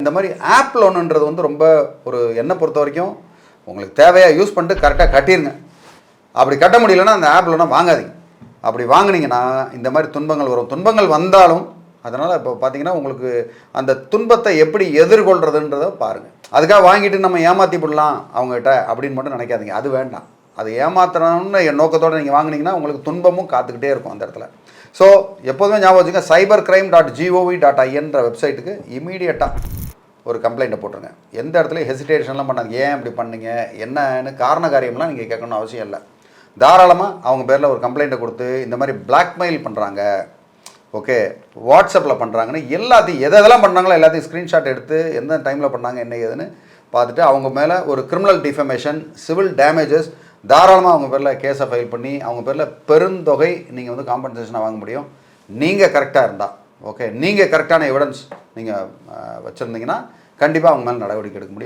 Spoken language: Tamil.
இந்த மாதிரி ஆப் லோனுன்றது வந்து ரொம்ப ஒரு என்னை பொறுத்த வரைக்கும் உங்களுக்கு தேவையாக யூஸ் பண்ணிட்டு கரெக்டாக கட்டிடுங்க. அப்படி கட்ட முடியலன்னா அந்த ஆப் லோனை வாங்காதீங்க. அப்படி வாங்கினீங்கன்னா இந்த மாதிரி துன்பங்கள் வரும். துன்பங்கள் வந்தாலும் அதனால் இப்போ பார்த்தீங்கன்னா உங்களுக்கு அந்த துன்பத்தை எப்படி எதிர்கொள்கிறதுன்றதை பாருங்கள். அதுக்காக வாங்கிட்டு நம்ம ஏமாற்றி விடலாம் அவங்ககிட்ட அப்படின்னு மட்டும் நினைக்காதீங்க. அது வேண்டாம். அது ஏமாத்தணும்னு என் நோக்கத்தோடு நீங்கள் வாங்கினீங்கன்னா உங்களுக்கு துன்பமும் காத்துக்கிட்டே இருக்கும் அந்த இடத்துல. ஸோ எப்போதுமே ஞாபகம் வச்சுங்க, cybercrime.gov.inன்ற வெப்சைட்டுக்கு இமீடியட்டாக ஒரு கம்ப்ளைண்ட்டை போட்டுருங்க. எந்த இடத்துலையும் ஹெசிடேஷன்லாம் பண்ணாங்க. ஏன் இப்படி பண்ணீங்க, என்னன்னு காரண காரியம்லாம் நீங்கள் கேட்கணும்னு அவசியம் இல்லை. தாராளமாக அவங்க பேரில் ஒரு கம்ப்ளைண்ட்டை கொடுத்து இந்த மாதிரி பிளாக்மெயில் பண்ணுறாங்க, ஓகே, வாட்ஸ்அப்பில் பண்ணுறாங்கன்னு எல்லாத்தையும் எதெல்லாம் பண்ணாங்களோ எல்லாத்தையும் ஸ்க்ரீன்ஷாட் எடுத்து எந்த டைமில் பண்ணாங்க என்ன ஏதுன்னு பார்த்துட்டு அவங்க மேலே ஒரு கிரிமினல் டிஃபமேஷன், சிவில் டேமேஜஸ் தாராளமாக அவங்க பேரில் கேஸை ஃபைல் பண்ணி அவங்க பேரில் பெருந்தொகை நீங்கள் வந்து காம்பன்சேஷனாக வாங்க முடியும். நீங்கள் கரெக்டாக இருந்தால், ஓகே, நீங்கள் கரெக்டான எவிடன்ஸ் நீங்கள் வச்சுருந்தீங்கன்னா கண்டிப்பாக அவங்க மேலே நடவடிக்கை எடுக்க முடியும்.